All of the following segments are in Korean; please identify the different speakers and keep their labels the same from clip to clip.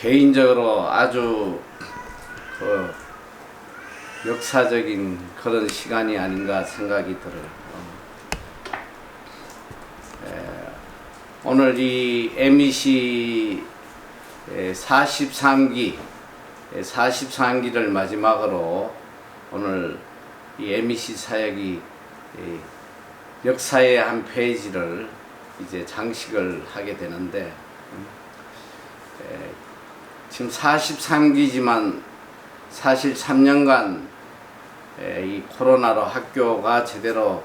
Speaker 1: 개인적으로 아주 역사적인 그런 시간이 아닌가 생각이 들어요. 오늘 이 MEC 43기를 마지막으로 오늘 이 MEC 사역이 역사의 한 페이지를 이제 장식을 하게 되는데, 지금 43기지만 사실 3년간 이 코로나로 학교가 제대로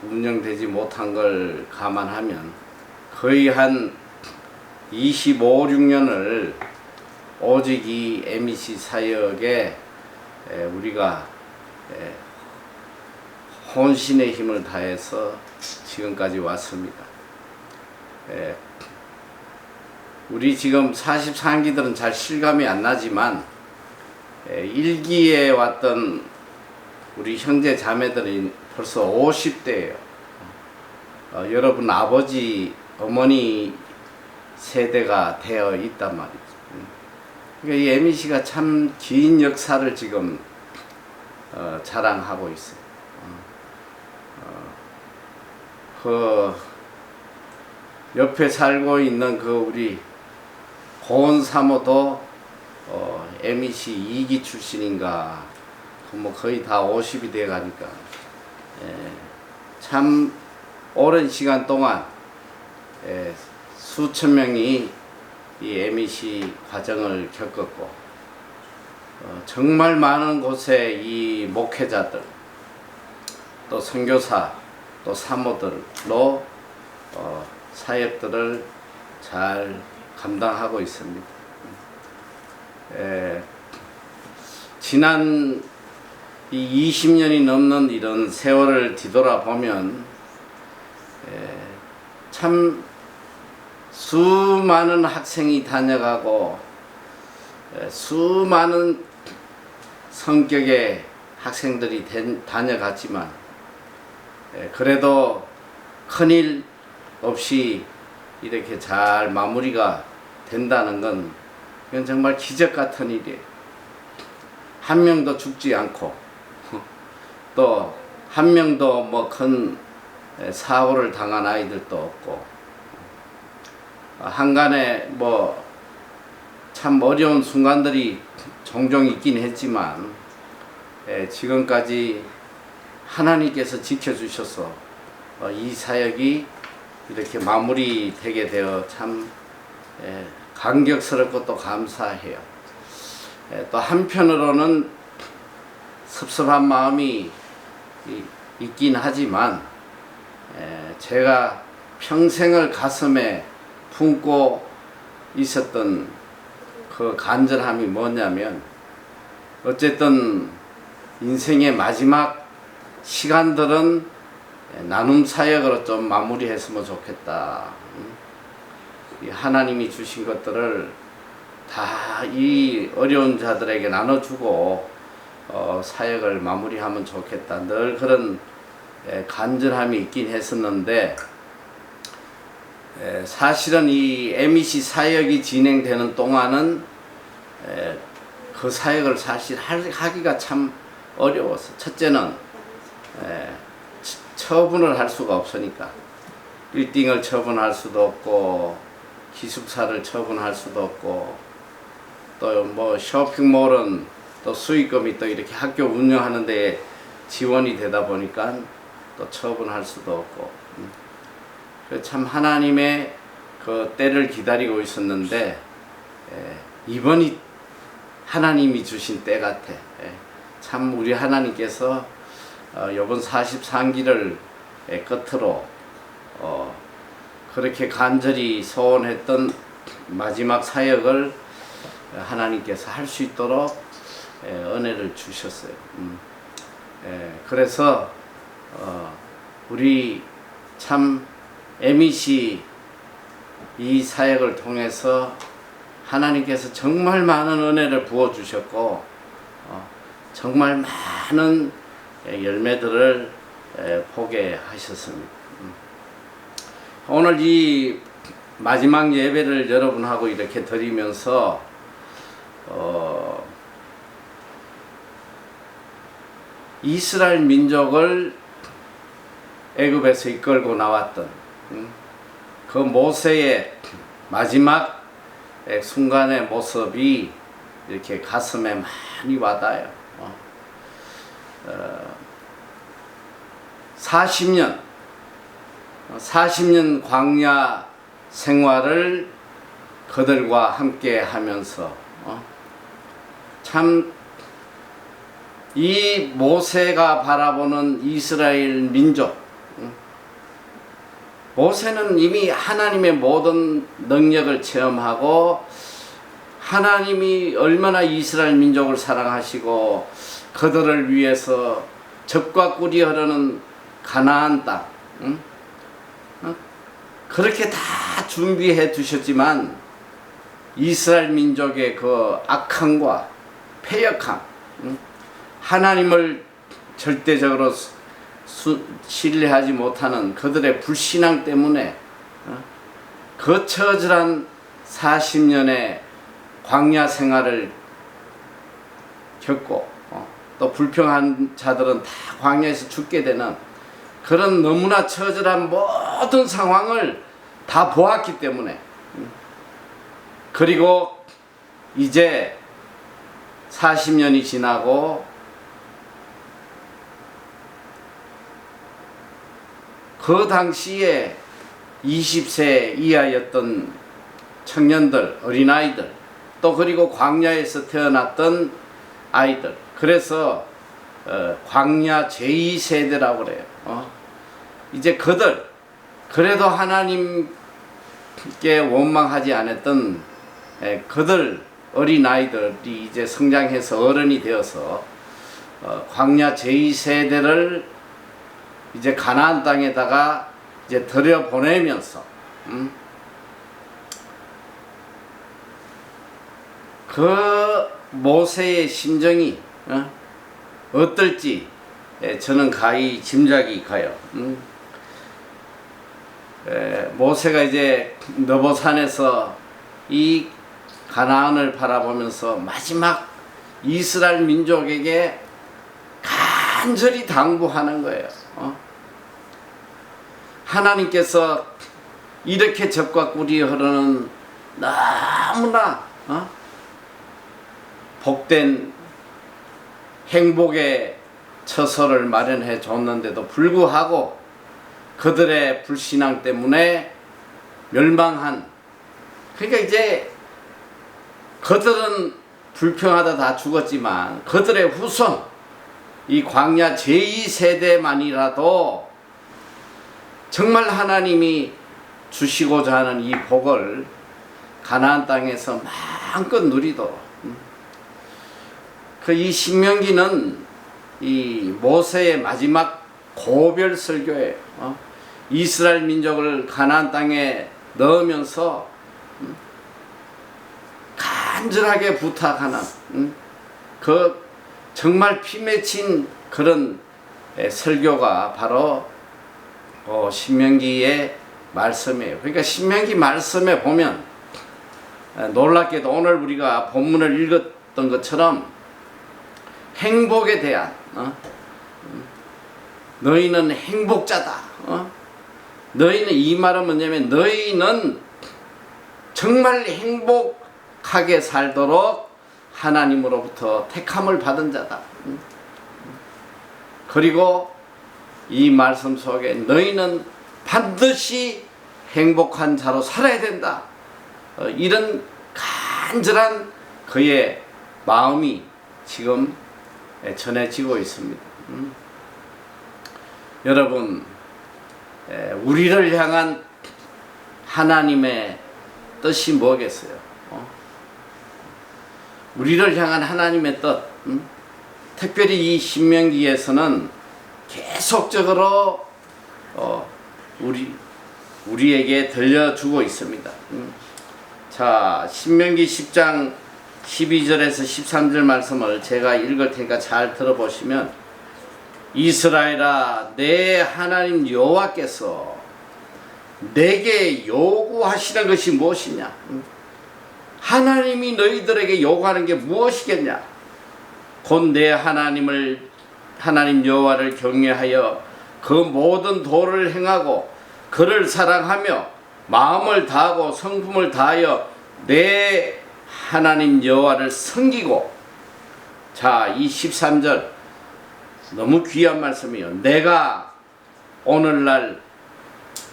Speaker 1: 운영되지 못한 걸 감안하면 거의 한 25, 6년을 오직 이 MEC 사역에 우리가 혼신의 힘을 다해서 지금까지 왔습니다. 우리 지금 43기들은 잘 실감이 안 나지만 1기에 왔던 우리 형제 자매들이 벌써 50대예요. 여러분 아버지, 어머니 세대가 되어 있단 말이죠. 그러니까 이 MEC가 참 긴 역사를 지금 자랑하고 있어요. 그 옆에 살고 있는 그 우리 고은 사모도 MEC 2기 출신인가, 뭐 거의 다 50이 돼 가니까 참 오랜 시간 동안 수천 명이 이 MEC 과정을 겪었고, 정말 많은 곳에 이 목회자들, 또 선교사, 또 사모들로 사역들을 잘 감당하고 있습니다. 지난 이 20년이 넘는 이런 세월을 뒤돌아보면 참 수많은 학생이 다녀가고 수많은 성격의 학생들이 다녀갔지만 그래도 큰일 없이 이렇게 잘 마무리가 된다는 건 이건 정말 기적 같은 일이에요. 한 명도 죽지 않고 또 한 명도 뭐 큰 사고를 당한 아이들도 없고, 한간에 뭐 참 어려운 순간들이 종종 있긴 했지만 지금까지 하나님께서 지켜주셔서 이 사역이 이렇게 마무리되게 되어 참 감격스럽고 또 감사해요. 또 한편으로는 섭섭한 마음이 있긴 하지만 제가 평생을 가슴에 품고 있었던 그 간절함이 뭐냐면, 어쨌든 인생의 마지막 시간들은 나눔 사역으로 좀 마무리했으면 좋겠다. 하나님이 주신 것들을 다 이 어려운 자들에게 나눠주고 사역을 마무리하면 좋겠다. 늘 그런 간절함이 있긴 했었는데, 사실은 이 MEC 사역이 진행되는 동안은 그 사역을 사실 하기가 참 어려웠어. 첫째는 처분을 할 수가 없으니까 빌딩을 처분할 수도 없고, 기숙사를 처분할 수도 없고, 또 뭐 쇼핑몰은 또 수익금이 또 이렇게 학교 운영하는 데 지원이 되다 보니까 또 처분할 수도 없고, 참 하나님의 그 때를 기다리고 있었는데 이번이 하나님이 주신 때 같아. 참 우리 하나님께서 이번 43기를 끝으로 그렇게 간절히 소원했던 마지막 사역을 하나님께서 할 수 있도록 은혜를 주셨어요. 그래서 우리 참 MEC 이 사역을 통해서 하나님께서 정말 많은 은혜를 부어 주셨고, 정말 많은 열매들을 보게 하셨습니다. 오늘 이 마지막 예배를 여러분하고 이렇게 드리면서 이스라엘 민족을 애굽에서 이끌고 나왔던 그 모세의 마지막 순간의 모습이 이렇게 가슴에 많이 와닿아요. 40년 광야 생활을 그들과 함께 하면서 참 이 모세가 바라보는 이스라엘 민족, 모세는 이미 하나님의 모든 능력을 체험하고 하나님이 얼마나 이스라엘 민족을 사랑하시고 그들을 위해서 젖과 꿀이 흐르는 가나안 땅, 그렇게 다 준비해 두셨지만 이스라엘 민족의 그 악함과 패역함, 하나님을 절대적으로 신뢰하지 못하는 그들의 불신앙 때문에 그 처절한 40년의 광야 생활을 겪고 또 불평한 자들은 다 광야에서 죽게 되는 그런 너무나 처절한 모든 상황을 다 보았기 때문에, 그리고 이제 40년이 지나고 그 당시에 20세 이하였던 청년들, 어린아이들, 또 그리고 광야에서 태어났던 아이들, 그래서 광야 제2세대라고 그래요. 이제 그들, 그래도 하나님께 원망하지 않았던 그들 어린아이들이 이제 성장해서 어른이 되어서 광야 제2세대를 이제 가나안 땅에다가 이제 들여보내면서 그 모세의 심정이 어떨지 저는 가히 짐작이 가요. 모세가 이제 느보산에서 이 가나안을 바라보면서 마지막 이스라엘 민족에게 간절히 당부하는 거예요. 하나님께서 이렇게 젖과 꿀이 흐르는 너무나 복된 행복의 처소를 마련해 줬는데도 불구하고 그들의 불신앙 때문에 멸망한, 그러니까 이제 그들은 불평하다 다 죽었지만 그들의 후손, 이 광야 제2세대만이라도 정말 하나님이 주시고자 하는 이 복을 가나안 땅에서 마음껏 누리도록, 그 이 신명기는 이 모세의 마지막 고별 설교예요. 이스라엘 민족을 가나안 땅에 넣으면서 간절하게 부탁하는 그 정말 피 맺힌 그런 설교가 바로 신명기의 말씀이에요. 그러니까 신명기 말씀에 보면 놀랍게도 오늘 우리가 본문을 읽었던 것처럼 행복에 대한 너희는 행복자다. 너희는, 이 말은 뭐냐면 너희는 정말 행복하게 살도록 하나님으로부터 택함을 받은 자다. 그리고 이 말씀 속에 너희는 반드시 행복한 자로 살아야 된다. 이런 간절한 그의 마음이 지금 전해지고 있습니다. 여러분, 우리를 향한 하나님의 뜻이 뭐겠어요? 우리를 향한 하나님의 뜻, 특별히 이 신명기에서는 계속적으로 우리에게 들려주고 있습니다. 자, 신명기 10장 12절에서 13절 말씀을 제가 읽을 테니까 잘 들어보시면, 이스라엘아, 내 하나님 여호와께서 내게 요구하시는 것이 무엇이냐? 하나님이 너희들에게 요구하는 게 무엇이겠냐? 곧 내 하나님 여호와를 경외하여 그 모든 도를 행하고 그를 사랑하며 마음을 다하고 성품을 다하여 내 하나님 여호와를 섬기고. 자, 이 13절 너무 귀한 말씀이에요. 내가 오늘날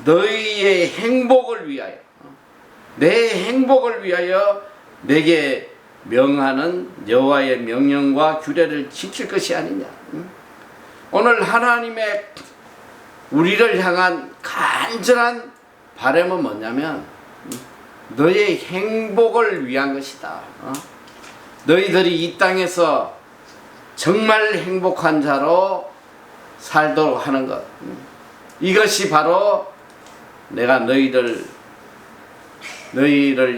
Speaker 1: 너희의 행복을 위하여, 내 행복을 위하여 내게 명하는 여호와의 명령과 규례를 지킬 것이 아니냐. 오늘 하나님의 우리를 향한 간절한 바람은 뭐냐면 너의 행복을 위한 것이다. 너희들이 이 땅에서 정말 행복한 자로 살도록 하는 것. 이것이 바로 내가 너희를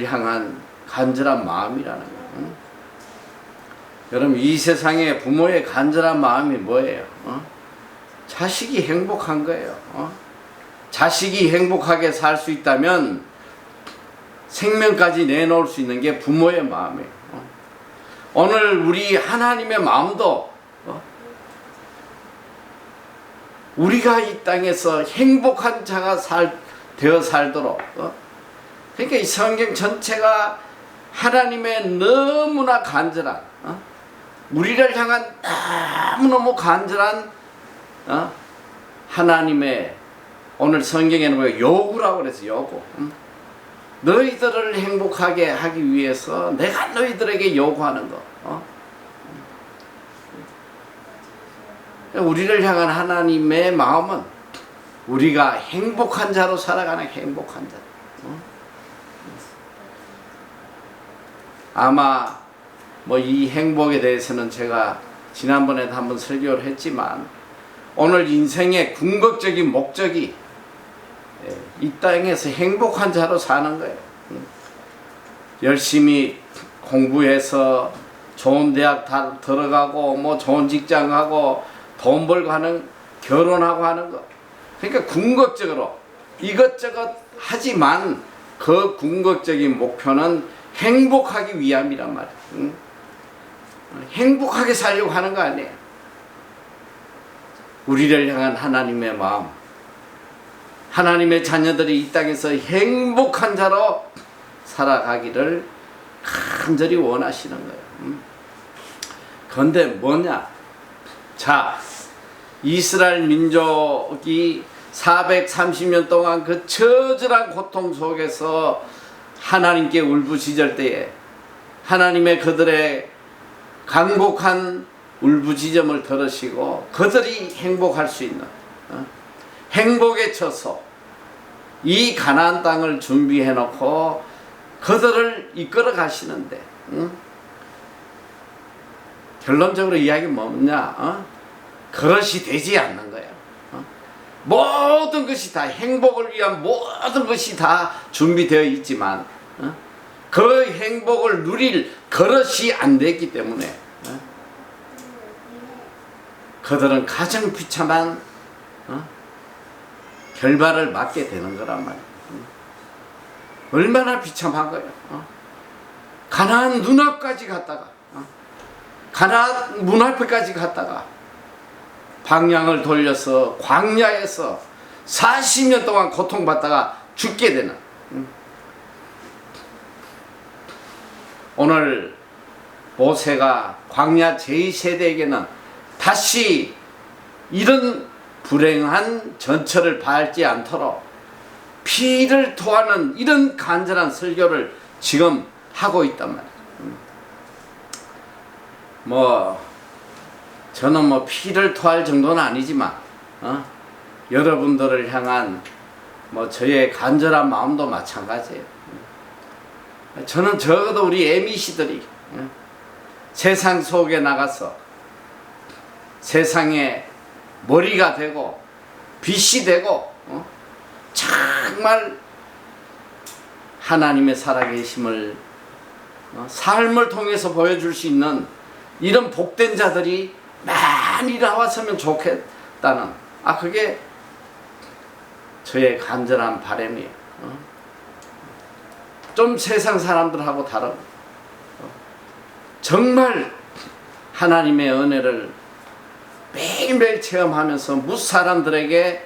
Speaker 1: 향한 간절한 마음이라는 거예요. 여러분, 이 세상에 부모의 간절한 마음이 뭐예요? 자식이 행복한 거예요. 자식이 행복하게 살 수 있다면 생명까지 내놓을 수 있는 게 부모의 마음이에요. 오늘 우리 하나님의 마음도 우리가 이 땅에서 행복한 자가 되어 살도록. 그러니까 이 성경 전체가 하나님의 너무나 간절한, 우리를 향한 너무너무 간절한 하나님의, 오늘 성경에는 뭐 요구라고 그래서 요구. 너희들을 행복하게 하기 위해서 내가 너희들에게 요구하는 거. 우리를 향한 하나님의 마음은 우리가 행복한 자로 살아가는 행복한 자. 아마 뭐 이 행복에 대해서는 제가 지난번에도 한번 설교를 했지만, 오늘 인생의 궁극적인 목적이 이 땅에서 행복한 자로 사는 거예요. 열심히 공부해서 좋은 대학 들어가고 뭐 좋은 직장 가고 돈 벌고 하는, 결혼하고 하는 거. 그러니까 궁극적으로 이것저것 하지만 그 궁극적인 목표는 행복하기 위함이란 말이에요. 행복하게 살려고 하는 거 아니에요. 우리를 향한 하나님의 마음, 하나님의 자녀들이 이 땅에서 행복한 자로 살아가기를 간절히 원하시는 거예요. 그런데 뭐냐? 자, 이스라엘 민족이 430년 동안 그 처절한 고통 속에서 하나님께 울부짖을 때에 하나님의 그들의 간곡한 울부짖음을 들으시고 그들이 행복할 수 있는, 행복에 처서 이 가나안 땅을 준비해 놓고 그들을 이끌어 가시는데, 결론적으로 이야기는 뭐냐? 그것이 되지 않는 거예요. 모든 것이 다 행복을 위한 모든 것이 다 준비되어 있지만 그 행복을 누릴 그릇이 안 됐기 때문에 그들은 가장 비참한 결말을 맞게 되는 거란 말이에요. 얼마나 비참한 거예요. 가나안 눈앞까지 갔다가, 가나안 문 앞에까지 갔다가 방향을 돌려서 광야에서 40년 동안 고통받다가 죽게 되는, 오늘 모세가 광야 제2세대에게는 다시 이런 불행한 전철을 밟지 않도록 피를 토하는 이런 간절한 설교를 지금 하고 있단 말이에요. 저는 뭐 피를 토할 정도는 아니지만 여러분들을 향한 저의 간절한 마음도 마찬가지예요. 저는 적어도 우리 애미씨들이 세상 속에 나가서 세상에 머리가 되고 빛이 되고 정말 하나님의 살아계심을 삶을 통해서 보여줄 수 있는 이런 복된 자들이 많이 나왔으면 좋겠다는, 그게 저의 간절한 바람이에요. 좀 세상 사람들하고 다르고 정말 하나님의 은혜를 매일매일 체험하면서 무사람들에게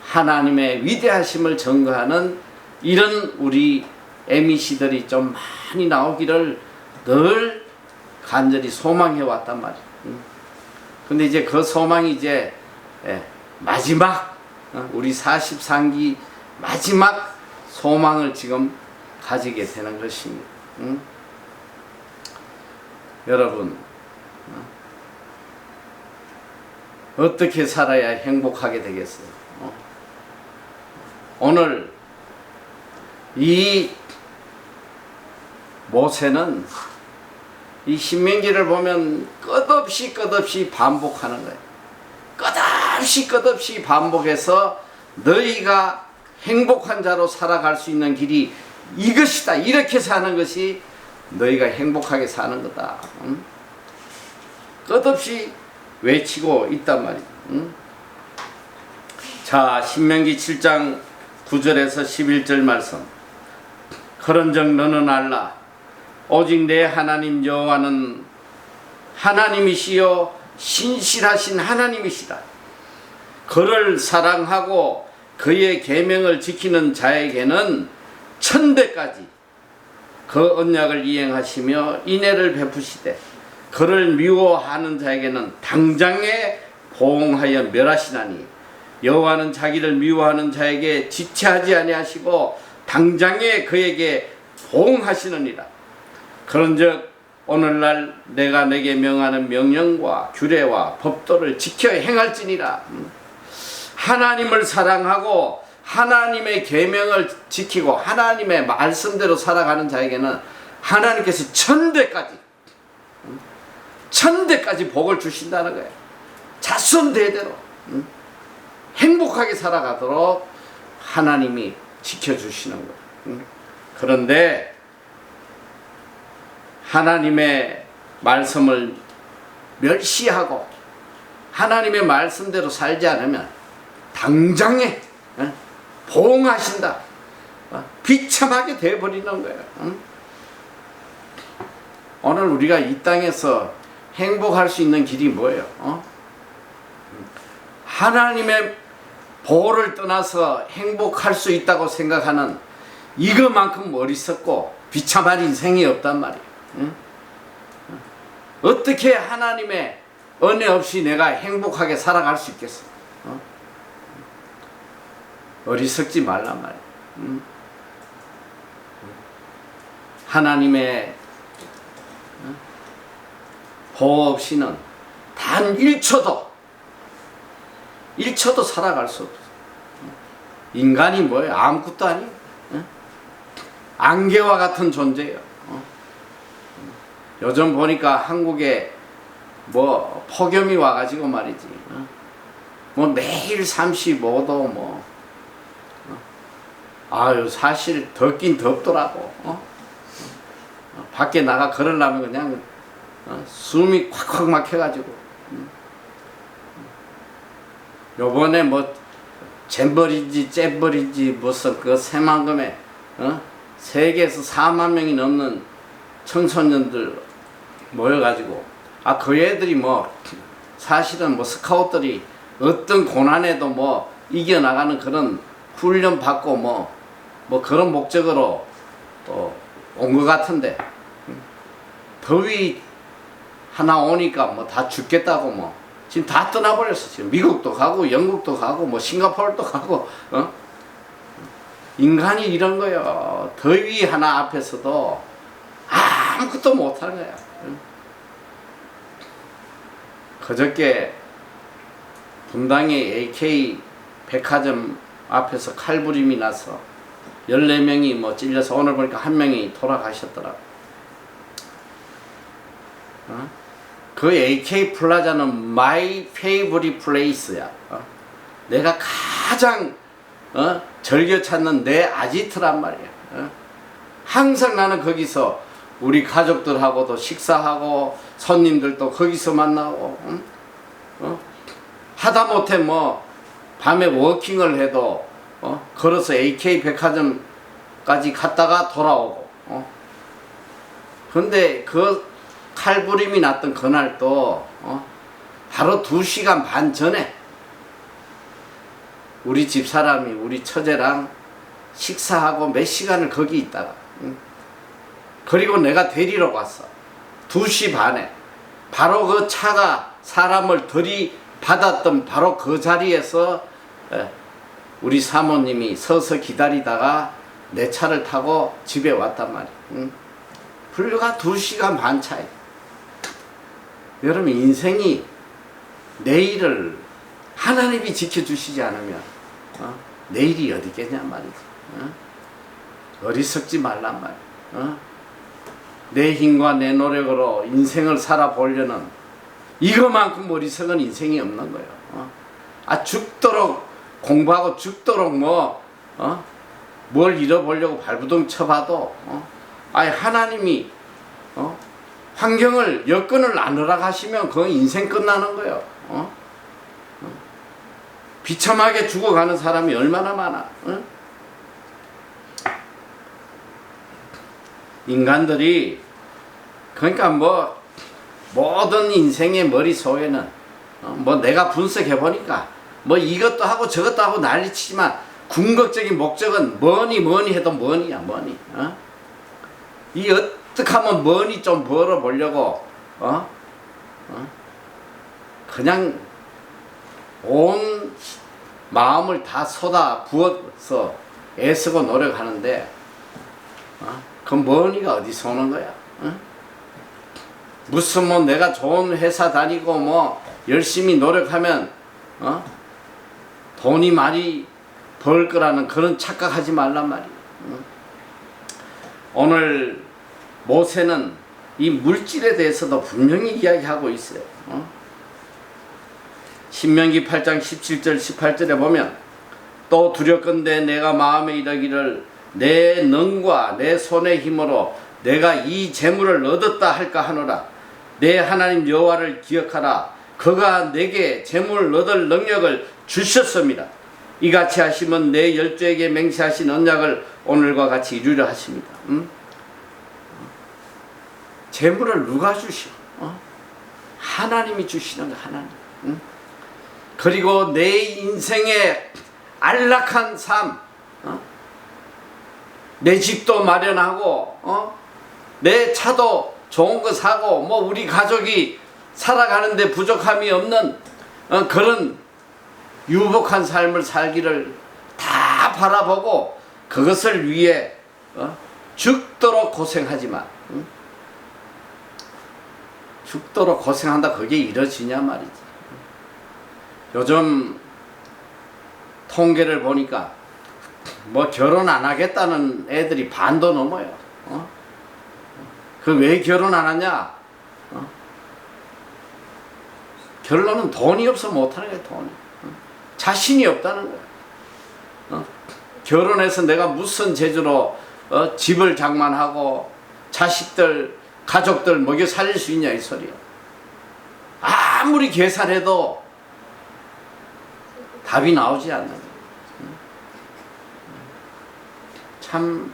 Speaker 1: 하나님의 위대하심을 전가하는 이런 우리 MEC들이 좀 많이 나오기를 늘 간절히 소망해 왔단 말이에요. 근데 이제 그 소망이 이제 마지막 우리 43기 마지막 소망을 지금 가지게 되는 것입니다. 여러분 어떻게 살아야 행복하게 되겠어요? 오늘 이 모세는 이 신명기를 보면 끝없이 반복하는 거예요. 끝없이 반복해서 너희가 행복한 자로 살아갈 수 있는 길이 이것이다. 이렇게 사는 것이 너희가 행복하게 사는 거다. 끝없이 외치고 있단 말이에요. 자, 신명기 7장 9절에서 11절 말씀. 그런즉 너는 알라. 오직 내 하나님 여호와는 하나님이시요 신실하신 하나님이시라. 그를 사랑하고 그의 계명을 지키는 자에게는 천대까지 그 언약을 이행하시며 인애를 베푸시되 그를 미워하는 자에게는 당장에 보응하여 멸하시나니 여호와는 자기를 미워하는 자에게 지체하지 아니하시고 당장에 그에게 보응하시느니라. 그런즉 오늘날 내가 내게 명하는 명령과 규례와 법도를 지켜 행할지니라. 하나님을 사랑하고 하나님의 계명을 지키고 하나님의 말씀대로 살아가는 자에게는 하나님께서 천대까지 복을 주신다는 거예요. 자손 대대로 행복하게 살아가도록 하나님이 지켜주시는 거예요. 그런데 하나님의 말씀을 멸시하고 하나님의 말씀대로 살지 않으면 당장에 보응하신다. 비참하게 되어버리는 거예요. 오늘 우리가 이 땅에서 행복할 수 있는 길이 뭐예요? 하나님의 보호를 떠나서 행복할 수 있다고 생각하는 이것만큼 어리석고 비참한 인생이 없단 말이에요. 어떻게 하나님의 은혜 없이 내가 행복하게 살아갈 수 있겠어? 어리석지 말란 말이에요. 하나님의 보호 없이는 단 1초도 살아갈 수 없어. 인간이 뭐예요? 아무것도 아니에요. 안개와 같은 존재예요. 요즘 보니까 한국에 뭐 폭염이 와가지고 말이지. 뭐 매일 35도 아유 사실 덥긴 덥더라고. 밖에 나가 걸으려면 그냥 숨이 콱콱 막혀가지고. 요번에 뭐 잼버리인지 무슨 그 새만금에 세계에서 4만 명이 넘는 청소년들 모여가지고 그 애들이 뭐 사실은 뭐 스카웃들이 어떤 고난에도 뭐 이겨나가는 그런 훈련 받고 뭐 그런 목적으로 온 것 같은데 더위 하나 오니까 뭐 다 죽겠다고 지금 다 떠나버렸어. 지금 미국도 가고 영국도 가고 뭐 싱가포르도 가고 인간이 이런 거요. 더위 하나 앞에서도 아무것도 못하는 거야. 그저께 분당의 AK 백화점 앞에서 칼부림이 나서 14명이 뭐 찔려서 오늘 보니까 1명이 돌아가셨더라고. 그 AK 플라자는 my favorite place야. 내가 가장 즐겨 찾는 내 아지트란 말이야. 항상 나는 거기서 우리 가족들하고도 식사하고 손님들도 거기서 만나고 하다못해 뭐 밤에 워킹을 해도 걸어서 AK 백화점까지 갔다가 돌아오고. 근데 그 칼부림이 났던 그날 또 바로 2시간 반 전에 우리 집사람이 우리 처제랑 식사하고 몇 시간을 거기 있다가 그리고 내가 데리러 갔어. 2시 반에 바로 그 차가 사람을 들이받았던 바로 그 자리에서 우리 사모님이 서서 기다리다가 내 차를 타고 집에 왔단 말이야. 불과 2시간 반 차이. 여러분, 인생이 내일을 하나님이 지켜주시지 않으면 내일이 어디 있겠냐 말이지. 어리석지 말란 말이야. 내 힘과 내 노력으로 인생을 살아보려는 이거만큼 어리석은 인생이 없는 거예요. 죽도록 공부하고 죽도록 뭘 잃어보려고 발부둥 쳐봐도 하나님이 환경을 여건을 안 허락하시면 그 인생 끝나는 거예요. 비참하게 죽어가는 사람이 얼마나 많아. 인간들이 그러니까 모든 인생의 머릿속에는 내가 분석해 보니까 이것도 하고 저것도 하고 난리치지만 궁극적인 목적은 뭐니 해도 뭐니야. 이 어떻게 하면 뭐니 좀 벌어보려고 그냥 온 마음을 다 쏟아 부어서 애쓰고 노력하는데 그 뭐니가 어디서 오는 거야? 무슨 내가 좋은 회사 다니고 열심히 노력하면 돈이 많이 벌 거라는 그런 착각하지 말란 말이야. 오늘 모세는 이 물질에 대해서도 분명히 이야기하고 있어요. 신명기 8장 17절 18절에 보면 또 두렵건대 내가 마음에 이르기를 내 능과 내 손의 힘으로 내가 이 재물을 얻었다 할까 하노라. 내 하나님 여호와를 기억하라. 그가 내게 재물을 얻을 능력을 주셨습니다. 이같이 하시면 내 열조에게 맹세하신 언약을 오늘과 같이 이루려 하십니다. 재물을 누가 주시오? 하나님이 주시는 거, 하나님. 그리고 내 인생의 안락한 삶, 내 집도 마련하고 내 차도 좋은 거 사고 우리 가족이 살아가는데 부족함이 없는 그런 유복한 삶을 살기를 다 바라보고 그것을 위해 죽도록 고생하지만 죽도록 고생한다 그게 이루어지냐 말이지. 요즘 통계를 보니까 결혼 안 하겠다는 애들이 반도 넘어요. 그 왜 결혼 안 하냐? 결론은 돈이 없어 못하는 거야. 돈이. 자신이 없다는 거야. 결혼해서 내가 무슨 재주로 집을 장만하고 자식들 가족들 먹여 살릴 수 있냐 이 소리야. 아무리 계산해도 답이 나오지 않는 거야. 참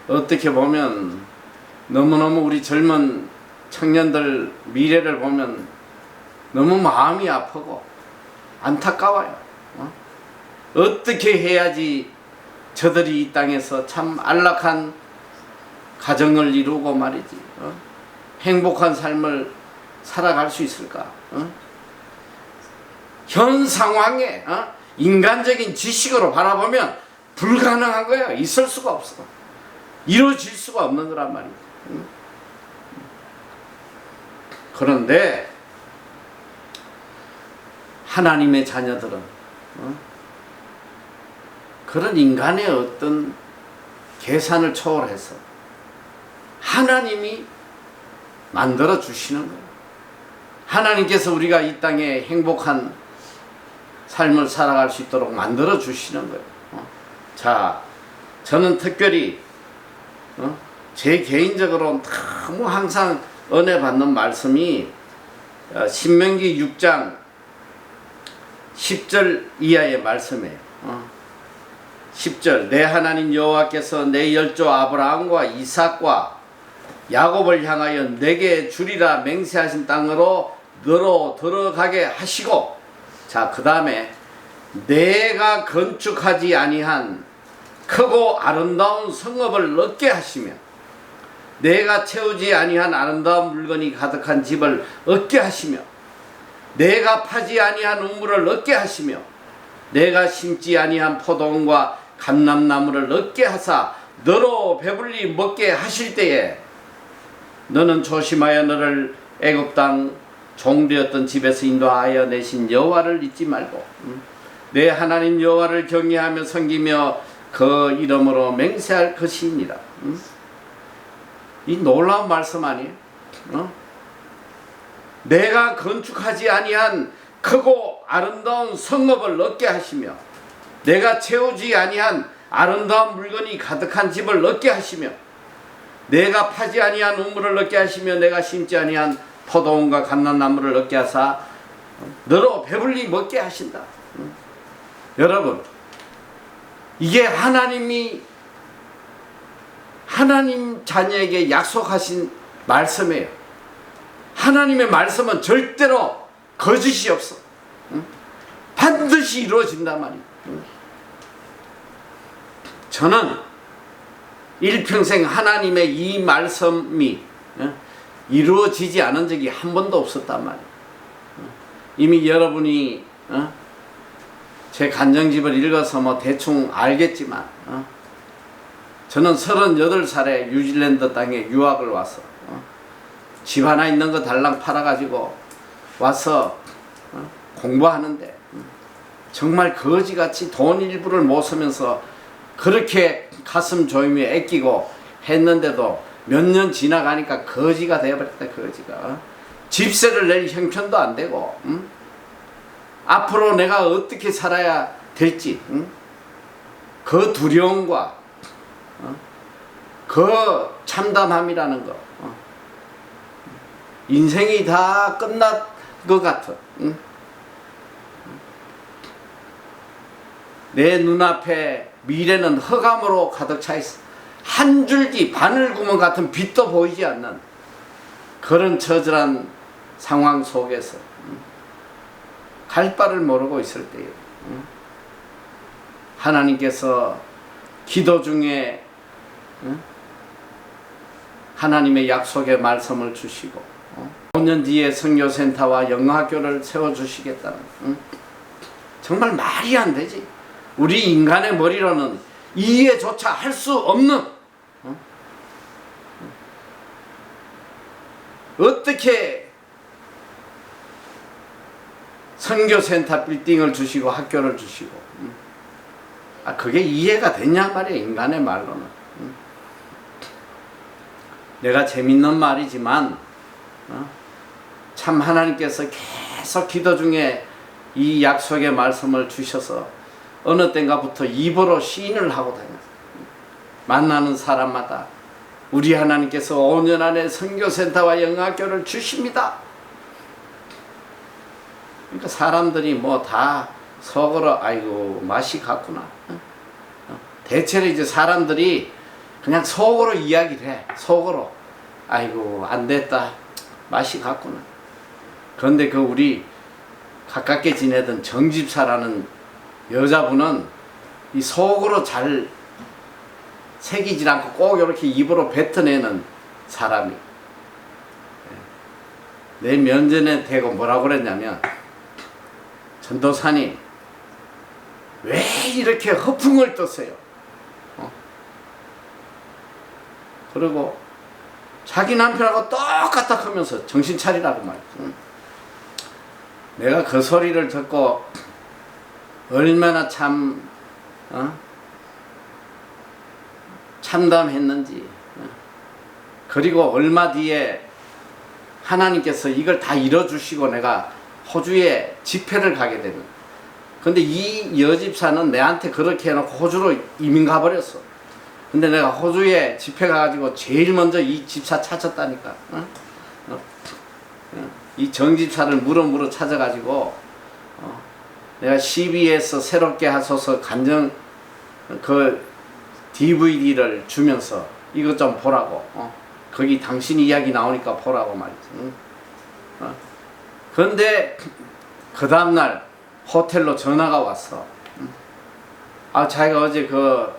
Speaker 1: 어떻게 보면 너무너무 우리 젊은 청년들 미래를 보면 너무 마음이 아프고 안타까워요. 어떻게 해야지 저들이 이 땅에서 참 안락한 가정을 이루고 말이지 행복한 삶을 살아갈 수 있을까? 현 상황에 인간적인 지식으로 바라보면 불가능한 거야. 있을 수가 없어. 이루어질 수가 없는 거란 말이야. 그런데 하나님의 자녀들은 그런 인간의 어떤 계산을 초월해서 하나님이 만들어 주시는 거예요. 하나님께서 우리가 이 땅에 행복한 삶을 살아갈 수 있도록 만들어 주시는 거예요. 자, 저는 특별히 제 개인적으로 너무 항상 은혜 받는 말씀이 신명기 6장 10절 이하의 말씀이에요. 10절 내 하나님 여호와께서 내 열조 아브라함과 이삭과 야곱을 향하여 내게 주리라 맹세하신 땅으로 너로 들어가게 하시고, 자 그 다음에 내가 건축하지 아니한 크고 아름다운 성읍을 얻게 하시며 내가 채우지 아니한 아름다운 물건이 가득한 집을 얻게 하시며 내가 파지 아니한 우물을 얻게 하시며 내가 심지 아니한 포도원과 감람나무를 얻게 하사 너로 배불리 먹게 하실 때에 너는 조심하여 너를 애굽 땅 종되었던 집에서 인도하여 내신 여호와를 잊지 말고 내 하나님 여호와를 경외하며 섬기며 그 이름으로 맹세할 것이니라. 이 놀라운 말씀 아니에요? 내가 건축하지 아니한 크고 아름다운 성읍을 얻게 하시며 내가 채우지 아니한 아름다운 물건이 가득한 집을 얻게 하시며 내가 파지 아니한 우물을 얻게 하시며 내가 심지 아니한 포도원과 감람나무를 얻게 하사 너로 배불리 먹게 하신다. 여러분, 이게 하나님이 하나님 자녀에게 약속하신 말씀이에요. 하나님의 말씀은 절대로 거짓이 없어. 반드시 이루어진단 말이에요. 저는 일평생 하나님의 이 말씀이 이루어지지 않은 적이 한 번도 없었단 말이에요. 이미 여러분이 제 간정집을 읽어서 뭐 대충 알겠지만 저는 38살에 뉴질랜드 땅에 유학을 와서 집 하나 있는 거 달랑 팔아가지고 와서 공부하는데 정말 거지같이 돈 일부를 못 쓰면서 그렇게 가슴 조임이 애끼고 했는데도 몇 년 지나가니까 거지가 되어버렸다. 거지가 집세를 낼 형편도 안 되고 앞으로 내가 어떻게 살아야 될지 그 두려움과 그 참담함이라는 거, 인생이 다 끝날 것 같아. 내 눈앞에 미래는 흑암으로 가득 차 있어. 한 줄기 바늘구멍 같은 빛도 보이지 않는 그런 처절한 상황 속에서 갈 바를 모르고 있을 때에 하나님께서 기도 중에 하나님의 약속의 말씀을 주시고 5년 뒤에 선교센터와 영어학교를 세워주시겠다는, 정말 말이 안 되지. 우리 인간의 머리로는 이해조차 할 수 없는, 어떻게 선교센터 빌딩을 주시고 학교를 주시고 그게 이해가 되냐 말이야. 인간의 말로는. 내가 재밌는 말이지만 참 하나님께서 계속 기도 중에 이 약속의 말씀을 주셔서 어느 때인가부터 입으로 시인을 하고 다녔어요. 만나는 사람마다 우리 하나님께서 5년 안에 선교센터와 영어학교를 주십니다. 그러니까 사람들이 뭐 다 속으로 아이고 맛이 갔구나. 대체로 이제 사람들이 그냥 속으로 이야기를 해. 속으로 아이고 안 됐다. 맛이 갔구나. 그런데 그 우리 가깝게 지내던 정집사라는 여자분은 이 속으로 잘 새기질 않고 꼭 이렇게 입으로 뱉어내는 사람이. 내 면전에 대고 뭐라고 그랬냐면, 전도사님 왜 이렇게 허풍을 떠세요? 그리고 자기 남편하고 똑같다 하면서 정신 차리라고 말이야. 내가 그 소리를 듣고 얼마나 참담했는지, 그리고 얼마 뒤에 하나님께서 이걸 다 이뤄주시고 내가 호주에 집회를 가게 되는. 근데 이 여집사는 내한테 그렇게 해놓고 호주로 이민 가버렸어. 근데 내가 호주에 집회 가가지고 제일 먼저 이 집사 찾았다니까. 이 정집사를 물어 찾아가지고 내가 CB에서 새롭게 하소서 간정 그 DVD를 주면서 이것 좀 보라고. 거기 당신 이야기 나오니까 보라고 말이지. 그런데 그 다음날 호텔로 전화가 왔어. 자기가 어제 그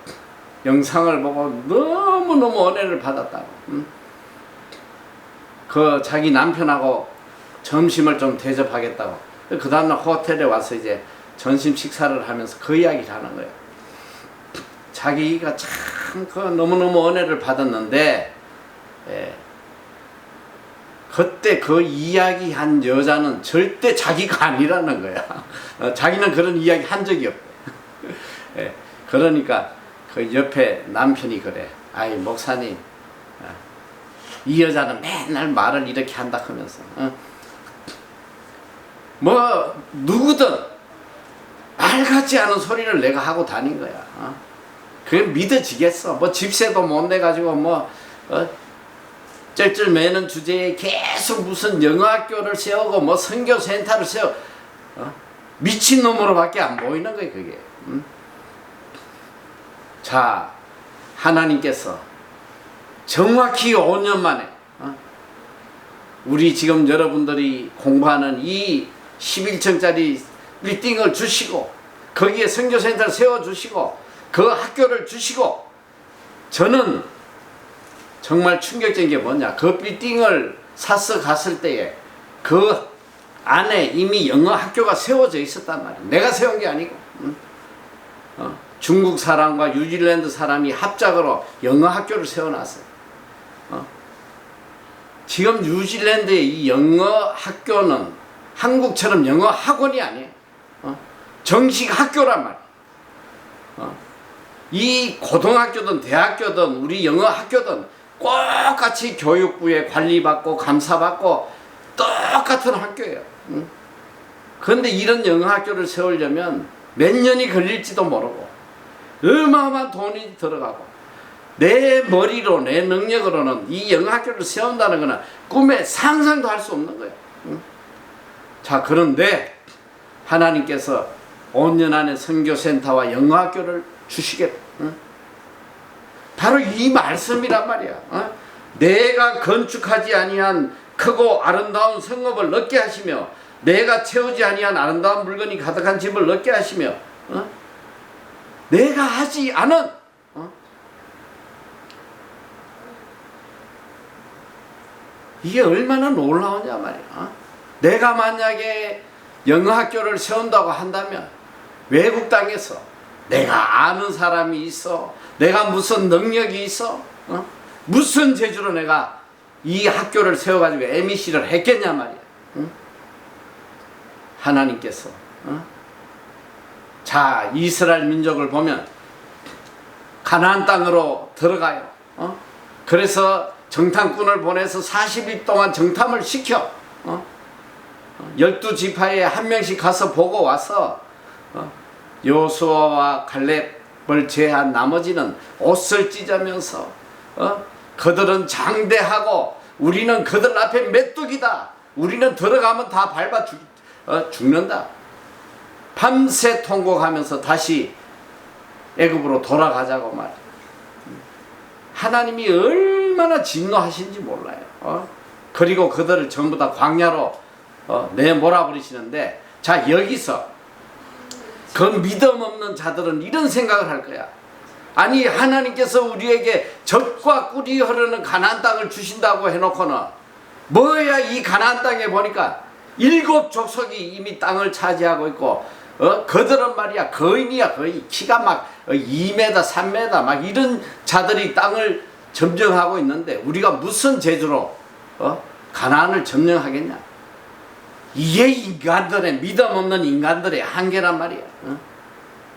Speaker 1: 영상을 보고 너무너무 은혜를 받았다고. 그 자기 남편하고 점심을 좀 대접하겠다고. 그 다음날 호텔에 와서 이제 점심 식사를 하면서 그 이야기를 하는 거예요. 자기가 참 그 너무너무 은혜를 받았는데, 그때 그 이야기한 여자는 절대 자기가 아니라는 거야. 자기는 그런 이야기 한 적이 없대. 그러니까 그 옆에 남편이 그래. 아이 목사님, 이 여자는 맨날 말을 이렇게 한다 하면서 뭐 누구든 말 같지 않은 소리를 내가 하고 다닌 거야. 그게 믿어지겠어. 뭐 집세도 못 내가지고 뭐 쩔쩔 매는 주제에 계속 무슨 영어학교를 세우고 뭐 선교센터를 세우고 미친놈으로밖에 안 보이는 거예요 그게. 자, 하나님께서 정확히 5년 만에 우리 지금 여러분들이 공부하는 이 11층짜리 빌딩을 주시고 거기에 선교센터를 세워주시고 그 학교를 주시고, 저는 정말 충격적인 게 뭐냐, 그 빌딩을 사서 갔을 때에 그 안에 이미 영어 학교가 세워져 있었단 말이야. 내가 세운 게 아니고. 중국 사람과 뉴질랜드 사람이 합작으로 영어 학교를 세워놨어요. 지금 뉴질랜드의 이 영어 학교는 한국처럼 영어 학원이 아니에요. 정식 학교란 말이에요. 이 고등학교든 대학교든 우리 영어 학교든 똑같이 교육부에 관리받고 감사받고 똑같은 학교예요. 그런데 이런 영어 학교를 세우려면 몇 년이 걸릴지도 모르고 어마어마한 돈이 들어가고, 내 머리로 내 능력으로는 이 영어 학교를 세운다는 것은 꿈에 상상도 할 수 없는 거예요. 자, 그런데 하나님께서 5년 안에 선교센터와 영어 학교를 주시겠다. 바로 이 말씀이란 말이야. 내가 건축하지 아니한 크고 아름다운 성읍을 얻게 하시며 내가 채우지 아니한 아름다운 물건이 가득한 집을 얻게 하시며 내가 하지 않은 이게 얼마나 놀라우냐 말이야. 내가 만약에 영어 학교를 세운다고 한다면 외국 땅에서 내가 아는 사람이 있어, 내가 무슨 능력이 있어, 무슨 재주로 내가 이 학교를 세워가지고 MEC를 했겠냐 말이야. 하나님께서 자, 이스라엘 민족을 보면 가나안 땅으로 들어가요. 그래서 정탐꾼을 보내서 40일 동안 정탐을 시켜 12지파에 한 명씩 가서 보고 와서 여호수아와 갈렙을 제한 나머지는 옷을 찢으면서 그들은 장대하고 우리는 그들 앞에 메뚜기다, 우리는 들어가면 다 밟아 죽는다, 밤새 통곡하면서 다시 애굽으로 돌아가자고 말이야. 하나님이 얼마나 진노하신지 몰라요. 그리고 그들을 전부 다 광야로 내몰아버리시는데, 자, 여기서 그 믿음 없는 자들은 이런 생각을 할 거야. 아니, 하나님께서 우리에게 젖과 꿀이 흐르는 가나안 땅을 주신다고 해놓고는 뭐야, 이 가나안 땅에 보니까 7족속이 이미 땅을 차지하고 있고 그들은 말이야 거인이야, 거의 키가 막 2m 3m 막 이런 자들이 땅을 점령하고 있는데 우리가 무슨 재주로 가나안을 점령하겠냐. 이게 인간들의, 믿음 없는 인간들의 한계란 말이야.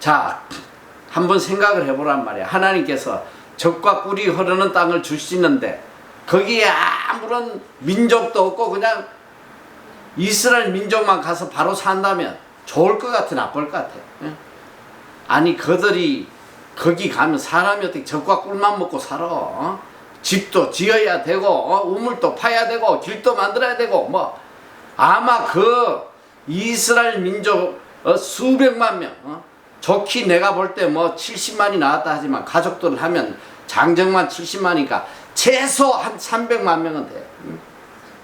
Speaker 1: 자, 한번 생각을 해보란 말이야. 하나님께서 젖과 꿀이 흐르는 땅을 주시는데 거기에 아무런 민족도 없고 그냥 이스라엘 민족만 가서 바로 산다면 좋을 것 같아, 나쁠 것 같아? 아니, 그들이 거기 가면 사람이 어떻게 젖과 꿀만 먹고 살아? 집도 지어야 되고 우물도 파야 되고 길도 만들어야 되고 뭐 아마 그 이스라엘 민족 수백만 명 좋게 내가 볼 때 뭐 70만이 나왔다 하지만 가족들 하면 장정만 70만이니까 최소 한 300만 명은 돼.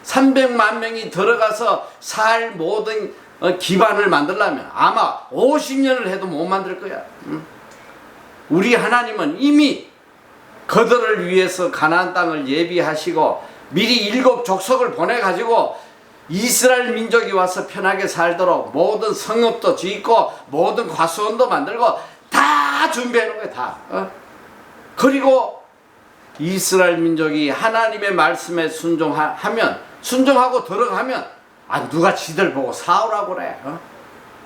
Speaker 1: 300만 명이 들어가서 살 모든 기반을 만들려면 아마 50년을 해도 못 만들 거야. 우리 하나님은 이미 그들을 위해서 가나안 땅을 예비하시고 미리 7 족속을 보내가지고 이스라엘 민족이 와서 편하게 살도록 모든 성읍도 짓고 모든 과수원도 만들고 다 준비해 놓은 거야. 다. 그리고 이스라엘 민족이 하나님의 말씀에 순종하고 들어가면 누가 지들 보고 사오라고 그래.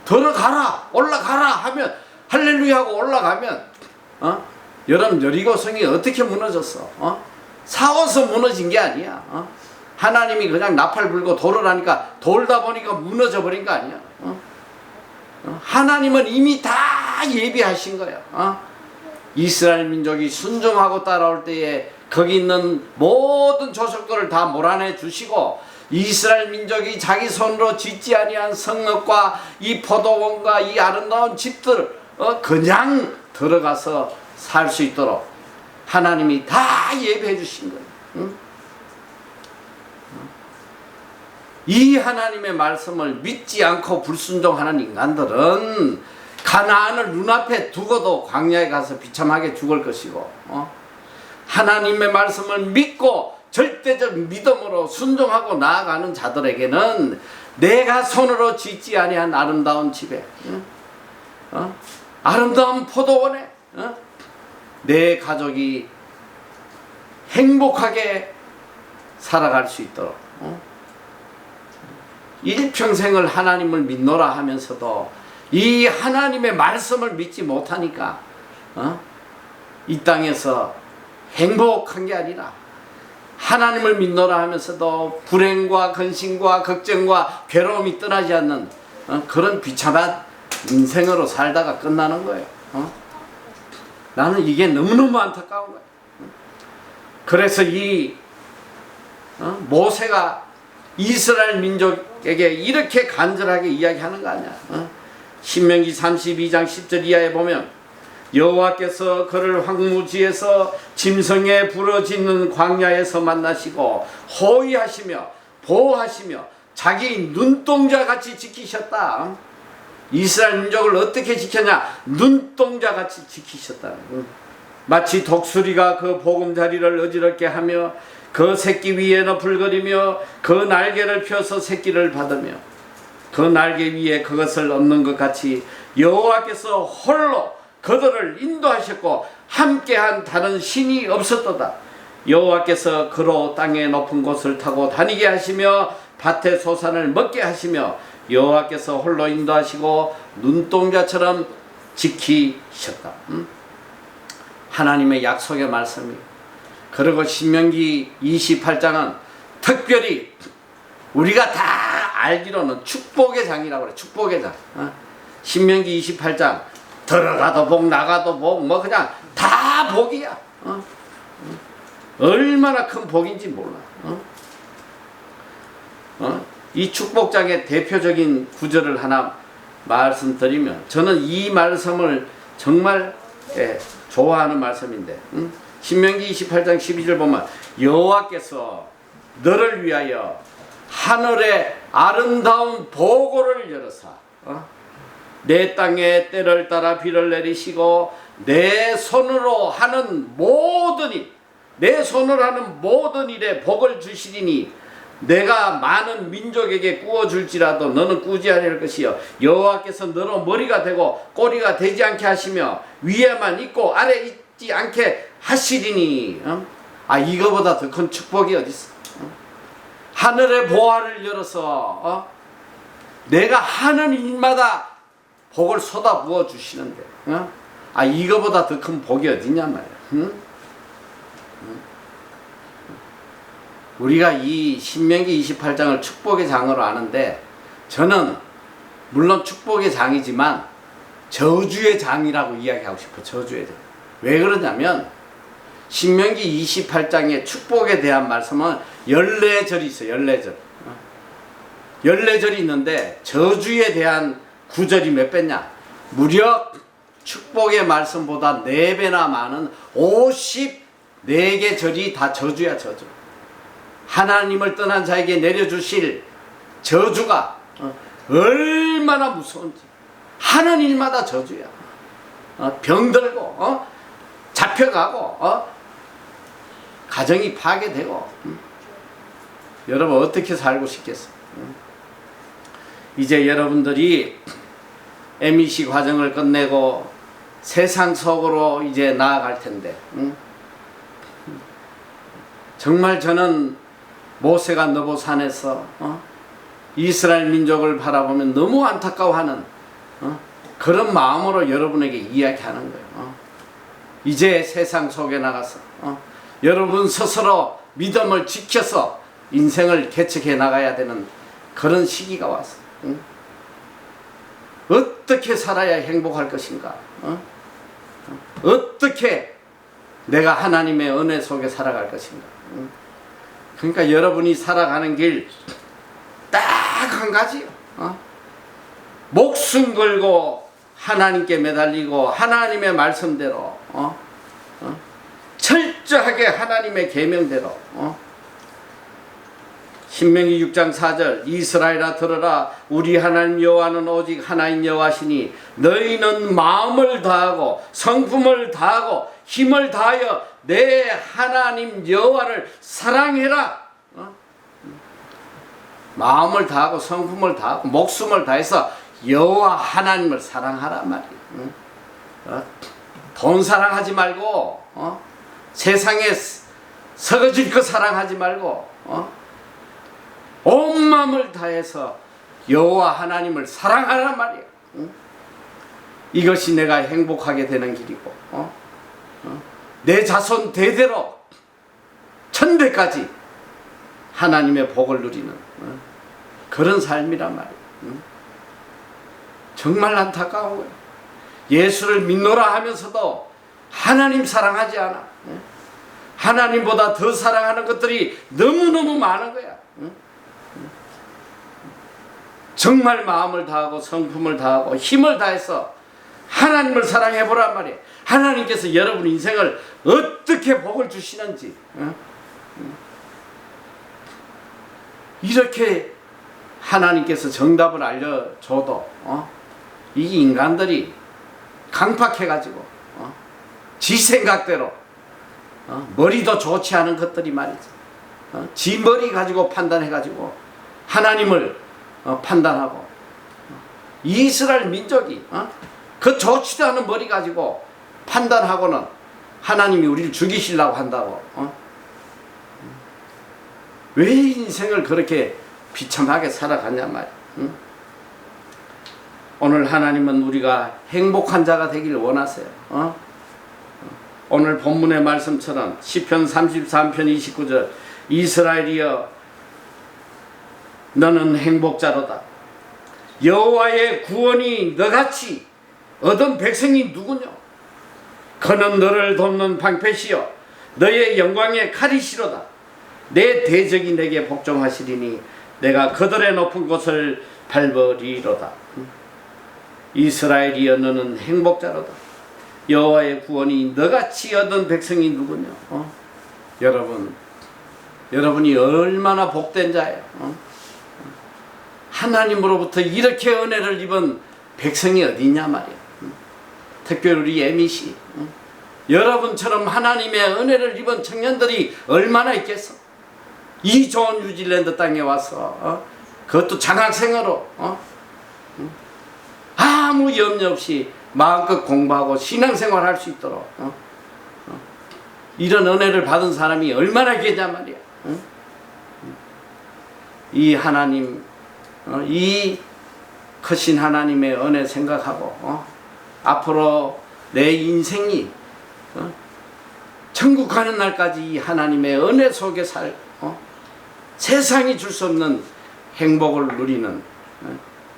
Speaker 1: 들어가라 올라가라 하면 할렐루야 하고 올라가면 여러분 여리고성이 어떻게 무너졌어? 사워서 무너진 게 아니야. 하나님이 그냥 나팔 불고 돌을 하니까 돌다 보니까 무너져 버린 거 아니야. 하나님은 이미 다 예비하신 거야. 이스라엘 민족이 순종하고 따라올 때에 거기 있는 모든 조석들을 다 몰아내 주시고 이스라엘 민족이 자기 손으로 짓지 아니한 성읍과 이 포도원과 이 아름다운 집들 그냥 들어가서 살 수 있도록 하나님이 다 예비해 주신 거예요. 이 하나님의 말씀을 믿지 않고 불순종하는 인간들은 가나안을 눈앞에 두고도 광야에 가서 비참하게 죽을 것이고 하나님의 말씀을 믿고 절대적 믿음으로 순종하고 나아가는 자들에게는 내가 손으로 짓지 아니한 아름다운 집에 아름다운 포도원에 내 가족이 행복하게 살아갈 수 있도록 일평생을 하나님을 믿노라 하면서도 이 하나님의 말씀을 믿지 못하니까 이 땅에서 행복한 게 아니라 하나님을 믿노라 하면서도 불행과 근심과 걱정과 괴로움이 떠나지 않는 그런 비참한 인생으로 살다가 끝나는 거예요. 나는 이게 너무너무 안타까운 거예요. 그래서 이 모세가 이스라엘 민족에게 이렇게 간절하게 이야기하는 거 아니야. 신명기 32장 10절 이하에 보면 여호와께서 그를 황무지에서 짐승에 부러지는 광야에서 만나시고 호위하시며 보호하시며 자기 눈동자같이 지키셨다. 이스라엘 민족을 어떻게 지켰냐? 눈동자같이 지키셨다. 마치 독수리가 그 보금자리를 어지럽게 하며 그 새끼 위에는 불거리며 그 날개를 펴서 새끼를 받으며 그 날개 위에 그것을 얻는 것 같이 여호와께서 홀로 그들을 인도하셨고 함께한 다른 신이 없었도다. 여호와께서 그로 땅의 높은 곳을 타고 다니게 하시며 밭의 소산을 먹게 하시며 여호와께서 홀로 인도하시고 눈동자처럼 지키셨다. 하나님의 약속의 말씀이. 그리고 신명기 28장은 특별히 우리가 다 알기로는 축복의 장이라고 그래. 축복의 장. 신명기 28장 들어가도 복 나가도 복 뭐 그냥 다 복이야. 얼마나 큰 복인지 몰라. 이 축복장의 대표적인 구절을 하나 말씀드리면 저는 이 말씀을 정말 좋아하는 말씀인데 신명기 28장 12절 보면 여호와께서 너를 위하여 하늘의 아름다운 보고를 열어사 내 땅에 때를 따라 비를 내리시고 내 손으로 하는 모든 일, 내 손으로 하는 모든 일에 복을 주시리니 내가 많은 민족에게 구워줄지라도 너는 꾸지 아니할 것이요 여호와께서 너로 머리가 되고 꼬리가 되지 않게 하시며 위에만 있고 아래 있지 않게 하시리니 이거보다 더 큰 축복이 어디 있어? 하늘의 보화를 열어서 내가 하는 일마다 복을 쏟아 부어 주시는데 이거보다 더 큰 복이 어디냐 말이야. 우리가 이 신명기 28장을 축복의 장으로 아는데 저는 물론 축복의 장이지만 저주의 장이라고 이야기하고 싶어. 저주의 장. 왜 그러냐면 신명기 28장의 축복에 대한 말씀은 14절이 있어요. 14절. 14절이 있는데 저주에 대한 구절이 몇 배냐? 무려 축복의 말씀보다 4배나 많은 54개 절이 다 저주야, 저주. 하나님을 떠난 자에게 내려주실 저주가 얼마나 무서운지. 하는 일마다 저주야. 병들고 잡혀가고 가정이 파괴되고. 여러분 어떻게 살고 싶겠어? 이제 여러분들이 MEC 과정을 끝내고 세상 속으로 이제 나아갈 텐데, 정말 저는 모세가 느보산에서 이스라엘 민족을 바라보면 너무 안타까워하는 그런 마음으로 여러분에게 이야기하는 거예요. 이제 세상 속에 나가서 여러분 스스로 믿음을 지켜서 인생을 개척해 나가야 되는 그런 시기가 왔어. 어떻게 살아야 행복할 것인가? 어떻게 내가 하나님의 은혜 속에 살아갈 것인가? 그러니까 여러분이 살아가는 길 딱 한 가지요. 목숨 걸고 하나님께 매달리고 하나님의 말씀대로 철저하게 하나님의 계명대로 신명기 6장 4절 이스라엘아 들으라 우리 하나님 여호와는 오직 하나인 여호와시니 너희는 마음을 다하고 성품을 다하고 힘을 다하여 내 하나님 여호와를 사랑해라. 마음을 다하고 성품을 다하고 목숨을 다해서 여호와 하나님을 사랑하란 말이에요. 돈 사랑하지 말고 세상에 서거질 것 사랑하지 말고 온 마음을 다해서 여호와 하나님을 사랑하란 말이에요. 이것이 내가 행복하게 되는 길이고 내 자손 대대로 천대까지 하나님의 복을 누리는 그런 삶이란 말이에요. 정말 안타까운 거예요. 예수를 믿노라 하면서도 하나님 사랑하지 않아. 하나님보다 더 사랑하는 것들이 너무너무 많은 거야. 정말 마음을 다하고 성품을 다하고 힘을 다해서 하나님을 사랑해보란 말이에요. 하나님께서 여러분 인생을 어떻게 복을 주시는지 이렇게 하나님께서 정답을 알려줘도 이 인간들이 강팍해가지고 지 생각대로 머리도 좋지 않은 것들이 말이죠. 지 머리 가지고 판단해가지고 하나님을 판단하고 이스라엘 민족이 그 좋지도 않은 머리 가지고 판단하고는 하나님이 우리를 죽이시려고 한다고. 왜 인생을 그렇게 비참하게 살아갔냔 말이야. 오늘 하나님은 우리가 행복한 자가 되길 원하세요. 오늘 본문의 말씀처럼 시편 33편 29절 이스라엘이여 너는 행복자로다. 여호와의 구원이 너같이 얻은 백성이 누구냐? 그는 너를 돕는 방패시여 너의 영광의 칼이시로다. 내 대적이 내게 복종하시리니 내가 그들의 높은 곳을 밟으리로다. 이스라엘이여 너는 행복자로다. 여호와의 구원이 너같이 얻은 백성이 누구냐? 여러분이 얼마나 복된 자예요. 하나님으로부터 이렇게 은혜를 입은 백성이 어디 있냐 말이야. 특별히 우리 MEC 여러분처럼 하나님의 은혜를 입은 청년들이 얼마나 있겠어. 이 좋은 뉴질랜드 땅에 와서 그것도 장학생으로 아무 염려 없이 마음껏 공부하고 신앙생활 할 수 있도록 이런 은혜를 받은 사람이 얼마나 계냐 말이야. 이 하나님 이 크신 하나님의 은혜 생각하고 앞으로 내 인생이 천국 가는 날까지 이 하나님의 은혜 속에 세상이 줄 수 없는 행복을 누리는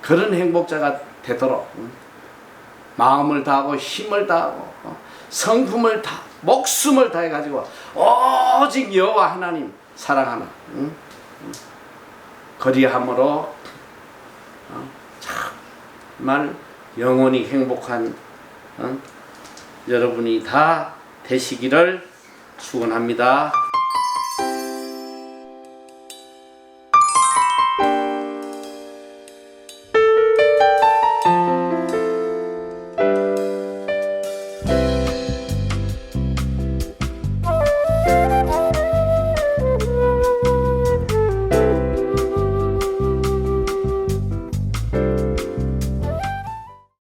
Speaker 1: 그런 행복자가 되도록 마음을 다하고 힘을 다하고 성품을 다 목숨을 다해 가지고 오직 여호와 하나님 사랑하는 그리함으로 정말 영원히 행복한 여러분이 다 되시기를 축원합니다.